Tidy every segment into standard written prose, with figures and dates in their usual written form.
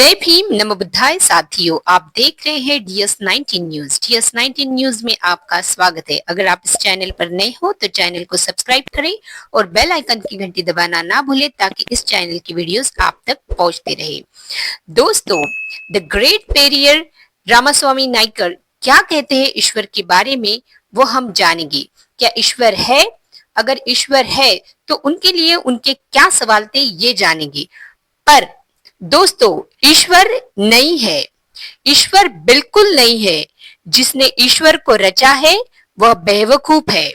जय भीम नमो बुद्धाय साथियों, आप देख रहे हैं DS19 न्यूज। DS19 न्यूज में आपका स्वागत है। अगर आप इस चैनल पर नए हो तो चैनल को सब्सक्राइब करें और बेल आइकन की घंटी दबाना ना भूलें ताकि इस चैनल की वीडियोस आप तक पहुंचते रहे। दोस्तों, द ग्रेट पेरियर रामास्वामी नायकर क्या कहते हैं ईश्वर के बारे में, वो हम जानेंगे। क्या ईश्वर है? अगर ईश्वर है तो उनके लिए उनके क्या सवाल थे, ये जानेंगे। पर दोस्तों, ईश्वर नहीं है। ईश्वर बिल्कुल नहीं है। जिसने ईश्वर को रचा है वह बेवकूफ है।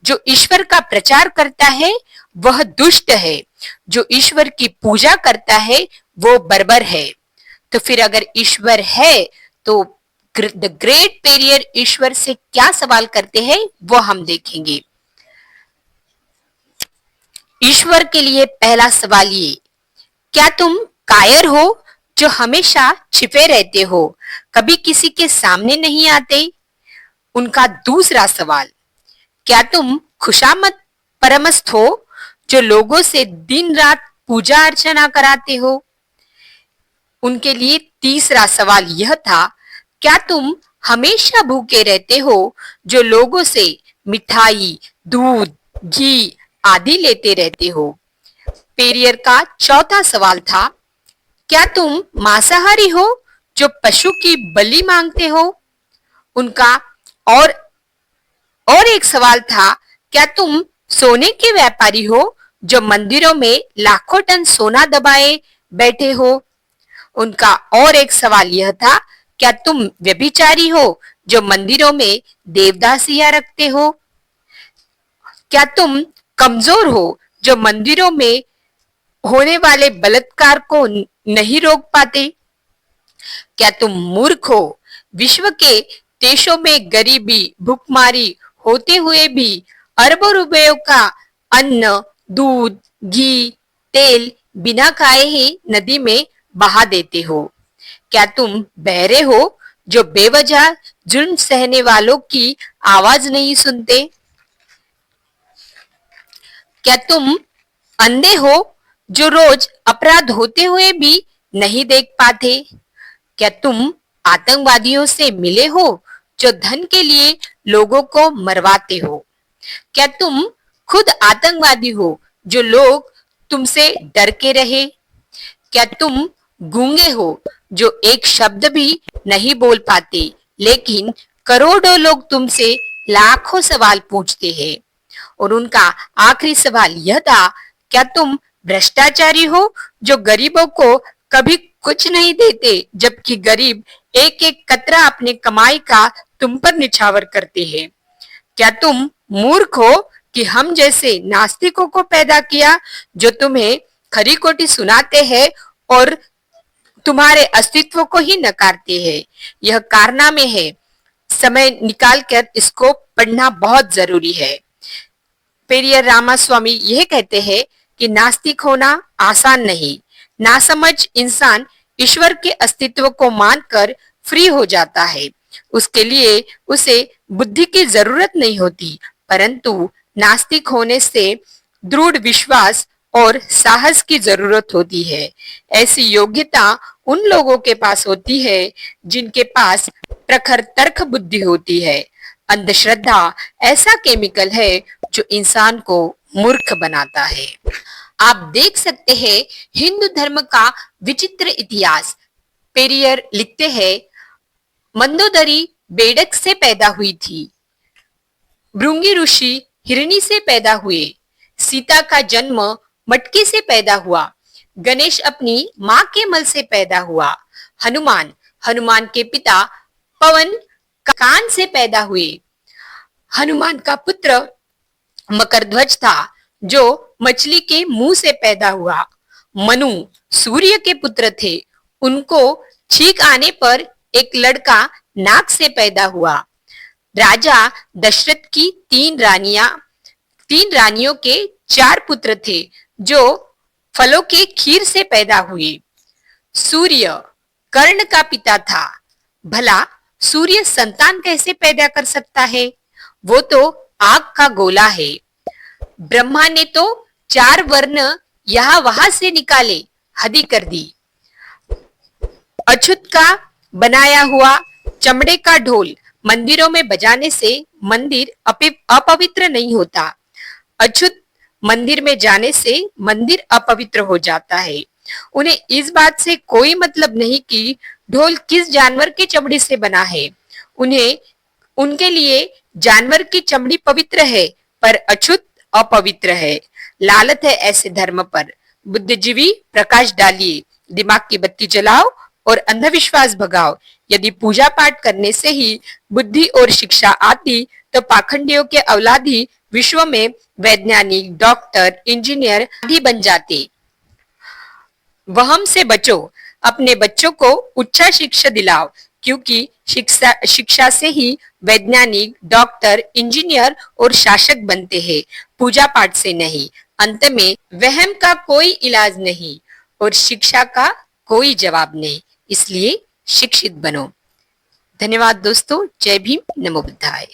जो ईश्वर का प्रचार करता है वह दुष्ट है। जो ईश्वर की पूजा करता है वो बर्बर है। तो फिर अगर ईश्वर है तो द ग्रेट पेरियर ईश्वर से क्या सवाल करते हैं वो हम देखेंगे। ईश्वर के लिए पहला सवाल ये, क्या तुम कायर हो जो हमेशा छिपे रहते हो, कभी किसी के सामने नहीं आते? उनका दूसरा सवाल, क्या तुम खुशामद परमस्त हो जो लोगों से दिन रात पूजा अर्चना कराते हो? उनके लिए तीसरा सवाल यह था, क्या तुम हमेशा भूखे रहते हो जो लोगों से मिठाई, दूध, घी आदि लेते रहते हो? पेरियर का चौथा सवाल था, क्या तुम मांसाहारी हो जो पशु की बलि मांगते हो? उनका और एक सवाल था, क्या तुम सोने के व्यापारी हो जो मंदिरों में लाखों टन सोना दबाए बैठे हो? उनका और एक सवाल यह था, क्या तुम व्यभिचारी हो जो मंदिरों में देवदासियां रखते हो? क्या तुम कमजोर हो जो मंदिरों में होने वाले बलात्कार को नहीं रोक पाते? क्या तुम मूर्ख हो, विश्व के देशों में गरीबी, भूखमारी होते हुए भी अरबों रुपयों का अन्न, दूध, घी, तेल बिना खाए ही नदी में बहा देते हो? क्या तुम बहरे हो जो बेवजह जुल्म सहने वालों की आवाज नहीं सुनते? क्या तुम अंधे हो जो रोज अपराध होते हुए भी नहीं देख पाते? क्या तुम आतंकवादियों से मिले हो जो धन के लिए लोगों को मरवाते हो? क्या तुम खुद आतंकवादी हो जो लोग तुमसे डर के रहे? क्या तुम गूंगे हो जो एक शब्द भी नहीं बोल पाते लेकिन करोड़ों लोग तुमसे लाखों सवाल पूछते हैं? और उनका आखिरी सवाल यह था, क्या तुम भ्रष्टाचारी हो जो गरीबों को कभी कुछ नहीं देते जबकि गरीब एक एक कतरा अपने कमाई का तुम पर निछावर करते हैं? क्या तुम मूर्ख हो कि हम जैसे नास्तिकों को पैदा किया जो तुम्हें खरी खोटी सुनाते हैं और तुम्हारे अस्तित्व को ही नकारते हैं? यह कारनामे है। समय निकालकर इसको पढ़ना बहुत जरूरी है। पेरियर रामास्वामी यह कहते हैं कि नास्तिक होना आसान नहीं। नासमझ इंसान ईश्वर के अस्तित्व को मानकर फ्री हो जाता है। उसके लिए उसे बुद्धि की जरूरत नहीं होती, परंतु नास्तिक होने से दृढ़ विश्वास और साहस की जरूरत होती है। ऐसी योग्यता उन लोगों के पास होती है जिनके पास प्रखर तर्क बुद्धि होती है। अंधश्रद्धा ऐसा केमिकल है जो इंसान को मूर्ख बनाता है। आप देख सकते हैं हिंदू धर्म का विचित्र इतिहास। पेरियर लिखते हैं, मंदोदरी बेडक से पैदा हुई थी, भृंगी ऋषि हिरणी से पैदा हुए, सीता का जन्म मटके से पैदा हुआ, गणेश अपनी मां के मल से पैदा हुआ, हनुमान के पिता पवन कान से पैदा हुए, हनुमान का पुत्र मकरध्वज था जो मछली के मुंह से पैदा हुआ, मनु सूर्य के पुत्र थे, उनको छींक आने पर एक लड़का नाक से पैदा हुआ, राजा दशरथ की तीन रानियों के 4 पुत्र थे जो फलों के खीर से पैदा हुए, सूर्य कर्ण का पिता था, भला सूर्य संतान कैसे पैदा कर सकता है? वो तो आग का गोला है। ब्रह्मा ने तो 4 वर्ण यहां वहां से निकाले, हदी कर दी। अछूत का बनाया हुआ चमड़े का ढोल मंदिरों में बजाने से मंदिर अपवित्र नहीं होता। अछूत मंदिर में जाने से मंदिर अपवित्र हो जाता है। उन्हें इस बात से कोई मतलब नहीं कि ढोल किस जानवर की चमड़ी से बना है। उन्हें उनके लिए जानवर की चमड़ी पवित्र है पर अछूत अपवित्र है। लालत है ऐसे धर्म पर। बुद्धिजीवी प्रकाश डालिए, दिमाग की बत्ती जलाओ और अंधविश्वास भगाओ। यदि पूजा पाठ करने से ही बुद्धि और शिक्षा आती तो पाखंडियों के औलादी विश्व में वैज्ञानिक, डॉक्टर, इंजीनियर आदि बन जाते। वहम से बचो, अपने बच्चों को उच्च शिक्षा दिलाओ, क्योंकि शिक्षा से ही वैज्ञानिक, डॉक्टर, इंजीनियर और शासक बनते हैं, पूजा पाठ से नहीं। अंत में वहम का कोई इलाज नहीं और शिक्षा का कोई जवाब नहीं, इसलिए शिक्षित बनो। धन्यवाद दोस्तों। जय भीम, नमो बुद्धाय।